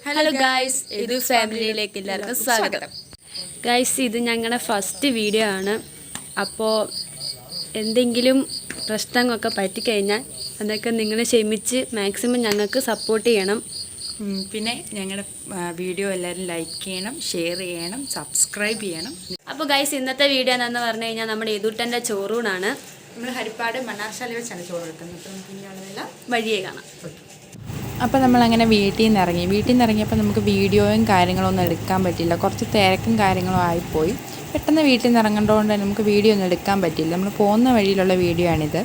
Hello guys, ഇത് ഫാമിലിയിലേക്ക് എല്ലാവർക്കും സ്വാഗതം. ഗായ്സ്, ഇത് ഞങ്ങളുടെ ഫസ്റ്റ് വീഡിയോ ആണ്. അപ്പോൾ എന്തെങ്കിലും പ്രശ്നങ്ങളൊക്കെ പറ്റിക്കഴിഞ്ഞാൽ അതൊക്കെ നിങ്ങൾ ക്ഷമിച്ച് മാക്സിമം ഞങ്ങൾക്ക് സപ്പോർട്ട് ചെയ്യണം. പിന്നെ ഞങ്ങളുടെ വീഡിയോ എല്ലാവരും ലൈക്ക് ചെയ്യണം, ഷെയർ ചെയ്യണം, സബ്സ്ക്രൈബ് ചെയ്യണം. അപ്പോൾ ഗായ്സ്, ഇന്നത്തെ വീഡിയോ എന്താണെന്ന് പറഞ്ഞു കഴിഞ്ഞാൽ നമ്മുടെ എതുട്ടൻ്റെ ചോറൂണാണ്. നമ്മൾ ഹരിപ്പാട് മണ്ണാർശാല വെച്ചാണ് ചോറ് എടുക്കുന്നത്. അപ്പം നമുക്ക് ഇനിയുള്ളതെല്ലാം വഴിയേ കാണാം. അപ്പോൾ നമ്മളങ്ങനെ വീട്ടിൽ നിന്ന് ഇറങ്ങിയപ്പോൾ നമുക്ക് വീഡിയോയും കാര്യങ്ങളൊന്നും എടുക്കാൻ പറ്റില്ല. കുറച്ച് തിരക്കും കാര്യങ്ങളും ആയിപ്പോയി. പെട്ടെന്ന് വീട്ടിൽ നിന്ന് ഇറങ്ങേണ്ടതുകൊണ്ട് നമുക്ക് വീഡിയോ ഒന്നും എടുക്കാൻ പറ്റില്ല. നമ്മൾ പോകുന്ന വഴിയിലുള്ള വീഡിയോ ആണിത്.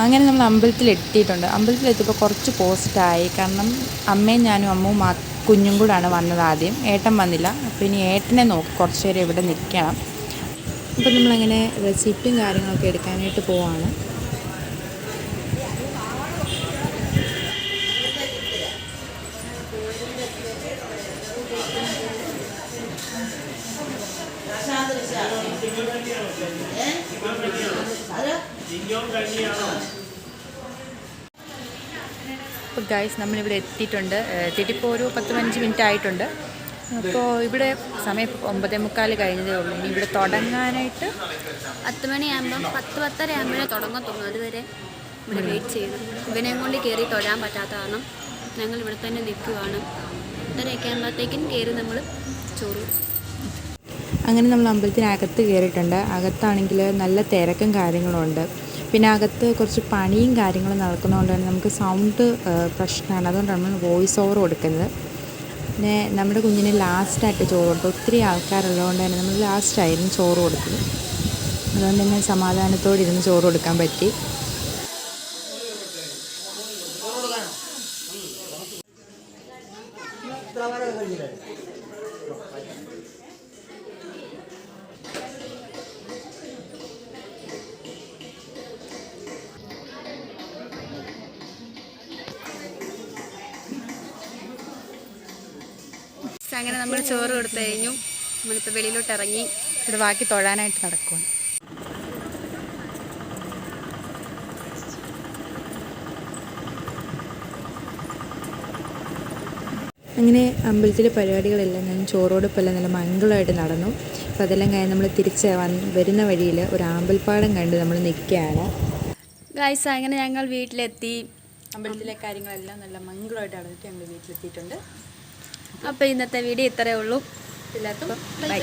അങ്ങനെ നമ്മൾ അമ്പലത്തിലെത്തിയിട്ടുണ്ട്. അമ്പലത്തിലെത്തിയപ്പോൾ കുറച്ച് പോസ്റ്റായി. കാരണം അമ്മയും ഞാനും അമ്മവും കുഞ്ഞും കൂടാണ് വന്നത് ആദ്യം. ഏട്ടൻ വന്നില്ല. അപ്പോൾ ഇനി ഏട്ടനെ നോക്കി കുറച്ച് നേരം ഇവിടെ നിൽക്കണം. അപ്പോൾ നമ്മളങ്ങനെ റെസിപ്റ്റും കാര്യങ്ങളൊക്കെ എടുക്കാനായിട്ട് പോവാണ്. അപ്പോൾ ഗൈസ്, നമ്മളിവിടെ എത്തിയിട്ടുണ്ട്. എത്തിയിട്ടിപ്പോൾ ഒരു 10-15 മിനിറ്റ് ആയിട്ടുണ്ട്. അപ്പോൾ ഇവിടെ സമയം 9:45 കഴിഞ്ഞതേ ഉള്ളൂ. ഇനി ഇവിടെ തുടങ്ങാനായിട്ട് 10 മണിയാകുമ്പം 10-10:30 ആകുമ്പോഴേ തുടങ്ങത്തുള്ളൂ. അതുവരെ ഇവിടെ വെയിറ്റ് ചെയ്യണം. ഇവനെയും കൊണ്ട് കയറി തൊഴാൻ പറ്റാത്ത കാരണം ഞങ്ങൾ ഇവിടെ തന്നെ നിൽക്കുകയാണ്. 10:30 ആകുമ്പോഴത്തേക്കും കയറി നമ്മൾ ചോറ്. അങ്ങനെ നമ്മൾ അമ്പലത്തിനകത്ത് കയറിയിട്ടുണ്ട്. അകത്താണെങ്കിൽ നല്ല തിരക്കും കാര്യങ്ങളും ഉണ്ട്. പിന്നെ അകത്ത് കുറച്ച് പണിയും കാര്യങ്ങളും നടക്കുന്നതുകൊണ്ട് തന്നെ നമുക്ക് സൗണ്ട് പ്രശ്നമാണ്. അതുകൊണ്ടാണ് നമ്മൾ വോയിസ് ഓവർ കൊടുക്കുന്നത്. പിന്നെ നമ്മുടെ കുഞ്ഞിന് ലാസ്റ്റായിട്ട് ചോറ് കൊടുത്തു. ഒത്തിരി ആൾക്കാരുള്ളതുകൊണ്ട് തന്നെ നമ്മൾ ലാസ്റ്റായിരുന്നു ചോറ് കൊടുത്തത്. അതുകൊണ്ട് തന്നെ സമാധാനത്തോടെ ഇരുന്ന് ചോറ് കൊടുക്കാൻ പറ്റി. അങ്ങനെ നമ്മൾ ചോറ് കൊടുത്തു കഴിഞ്ഞു. നമ്മളിപ്പോൾ വെളിയിലോട്ട് ഇറങ്ങി ഇവിടെ ബാക്കി തൊഴാനായിട്ട് നടക്കുകയാണ്. അങ്ങനെ അമ്പലത്തിലെ പരിപാടികളെല്ലാം ഞാൻ ചോറോടൊപ്പെല്ലാം നല്ല മംഗളമായിട്ട് നടന്നു. അപ്പോൾ അതെല്ലാം കഴിഞ്ഞ് നമ്മൾ തിരിച്ച് വരുന്ന വഴിയിൽ ഒരു ആമ്പൽപ്പാടം കണ്ട് നമ്മൾ നിൽക്കുകയാണ്. ഗൈസ്, അങ്ങനെ ഞങ്ങൾ വീട്ടിലെത്തി. അമ്പലത്തിലെ കാര്യങ്ങളെല്ലാം നല്ല മംഗളമായിട്ട് നടന്നിട്ട് ഞങ്ങൾ വീട്ടിലെത്തിയിട്ടുണ്ട്. അപ്പോൾ ഇന്നത്തെ വീഡിയോ ഇത്രയേ ഉള്ളൂ. എല്ലാവർക്കും ബൈ.